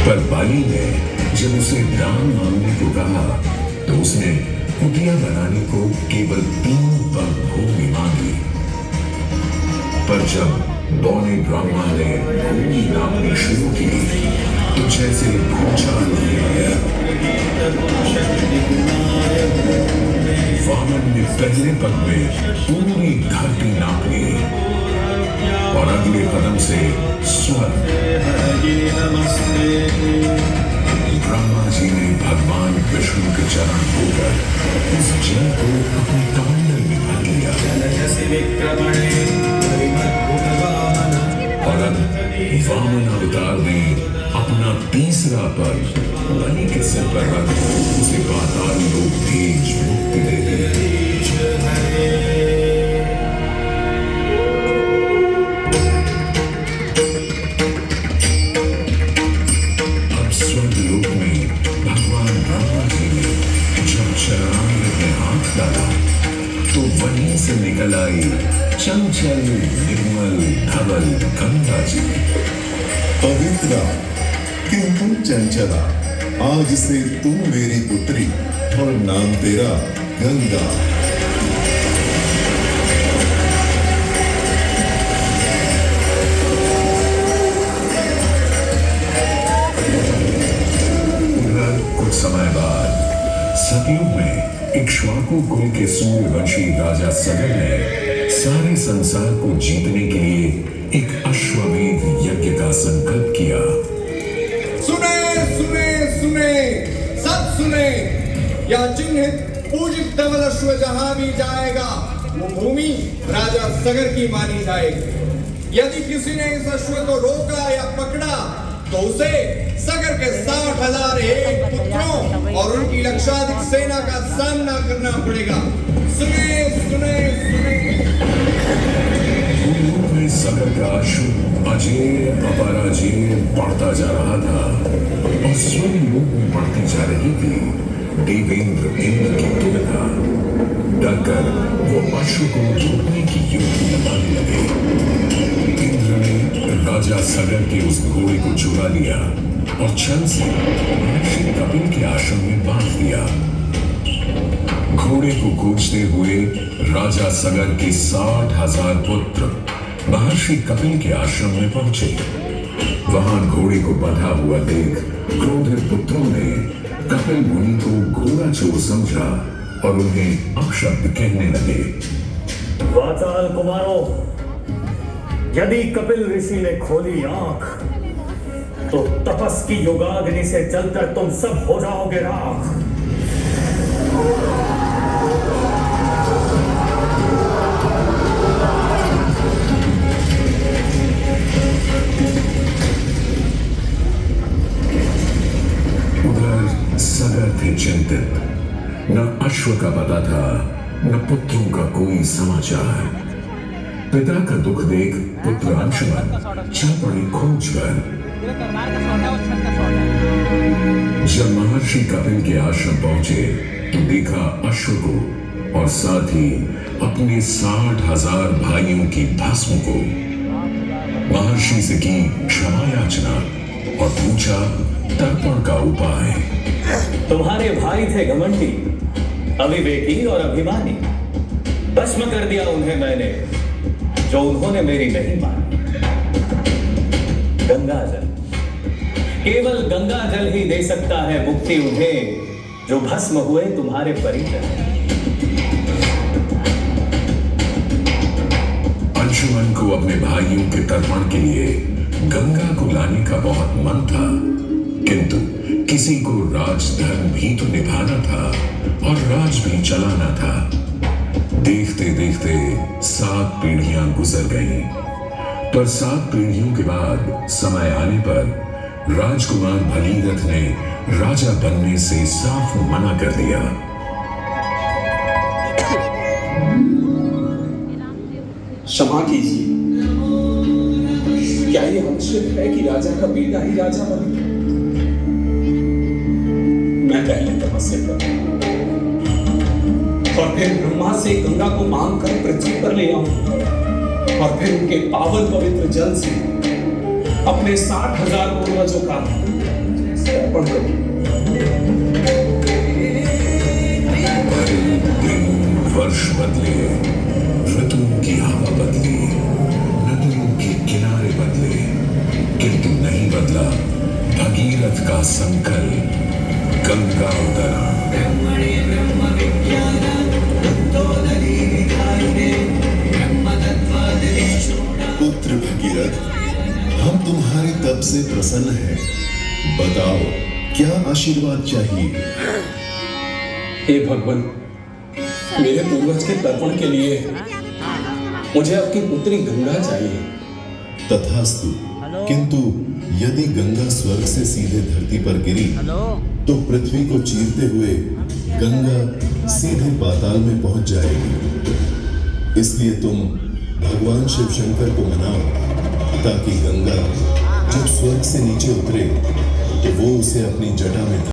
पर बाली ने जब उसे दान मांगने को कहा तो उसने कुटिया बनाने को केवल 3 पग भूमि मांगी। पर जब बौने ब्रह्मा ने भूमि नापनी शुरू की तो जैसे भूचाल आया। वामन ने पहले पग में पूरी धरती नाप ली और अगले कदम से स्वर्ग। ब्रह्मा जी ने भगवान विष्णु के चरण धोकर उस जल को अपने कमंडल में भर लिया और अब वामन अवतार ने अपना तीसरा पग बलि के सिर पर रख उसे पाताल लोक भेज मुक्ति दे दी। अब स्वर्गलोक में भगवान ब्रह्मा जी ने जब चरणामृत में हाथ डाला तो वहीं से निकल आई चंचल निर्मल धवल गंगा जी। पवित्रा किंतु चंचला, आज से तू मेरी पुत्री और नाम तेरा गंगा। कुछ समय बाद सतयुग में इक्ष्वाकु कुल के सूर्यवंशी राजा सगर ने सारे संसार को जीतने के लिए एक अश्वमेध यज्ञ का संकल्प किया। सुने सुने सुने सब सुने, यह चिन्हित पूजित धवल अश्व जहां भी जाएगा वो भूमि राजा सगर की मानी जाएगी। यदि किसी ने इस अश्व को रोका या पकड़ा तो उसे सगर के 60,000 एक पुत्रों और उनकी लक्षाधिक सेना का सामना करना पड़ेगा। सुने सुने सुने। सगर का अश्व अजेय अपराजेय बढ़ता जा रहा था और स्वर्गलोक में बढ़ती जा रही थी देवेंद्र इंद्र की तुलना। डरकर वो अश्व को रोकने की युक्ति लगाने लगे। इंद्र ने राजा सगर के उस घोड़े को चुरा लिया और छल से महर्षि कपिल के आश्रम में बांध दिया। घोड़े को खोजते हुए राजा सगर के 60,000 पुत्र महर्षि कपिल के आश्रम में पहुंचे। वहां घोड़े को बंधा हुआ देख क्रोधित पुत्रों ने कपिल मुनि को घोड़ा चोर समझा और उन्हें अपशब्द कहने लगे। वाचाल कुमारों, यदि कपिल ऋषि ने खोली आंख तो तपस की योगाग्नि से जलकर तुम सब हो जाओगे राख। सगर थे चिंतित, न अश्व का पता था न पुत्रों का कोई समाचार। पिता का दुख देख पुत्र अंशुमन चल पड़े खोज कर। जब महर्षि कपिल के आश्रम पहुंचे तो देखा अश्व को और साथ ही अपने 60,000 भाइयों की भस्म को। महर्षि से की क्षमा याचना और पूछा तर्पण का उपाय। तुम्हारे भाई थे घमंडी, अविवेकी और अभिमानी। भस्म कर दिया उन्हें मैंने, जो उन्होंने मेरी नहीं मानी। गंगाजल, केवल गंगाजल ही दे सकता है मुक्ति उन्हें जो भस्म हुए तुम्हारे परिजन। अंशुमन को अपने भाइयों के तर्पण के लिए गंगा को लाने का बहुत मन था, किंतु किसी को राजधर्म भी तो निभाना था और राज भी चलाना था। देखते देखते 7 पीढ़ियां गुजर गईं, पर 7 पीढ़ियों के बाद समय आने पर राजकुमार भगीरथ ने राजा बनने से साफ मना कर दिया। क्षमा कीजिए, क्या ये आवश्यक है कि राजा का बेटा ही राजा बने? मैं पहले तपस्या करूं और फिर ब्रह्मा से गंगा को मांग कर पृथ्वी पर ले आऊं और फिर उनके पावन पवित्र जल से अपने 60,000 पूर्वजों का तर्पण करूं। पल दिन वर्ष बदले, ऋतुओं की हवा बदली, नदियों के किनारे बदले, किंतु नहीं बदला भगीरथ का संकल्प, गंगा उतरा। पुत्र भगीरथ, हम तुम्हारे तप से प्रसन्न हैं। बताओ क्या आशीर्वाद चाहिए? हे भगवान, मेरे पूर्वज के तर्पण के लिए मुझे आपकी पुत्री गंगा चाहिए। तथास्तु। किंतु यदि गंगा स्वर्ग से सीधे धरती पर गिरी तो पृथ्वी को चीरते हुए गंगा सीधे पाताल में पहुंच जाएगी। इसलिए तुम भगवान शिव शंकर को मनाओ ताकि गंगा जब स्वर्ग से नीचे उतरे तो वो उसे अपनी जटा में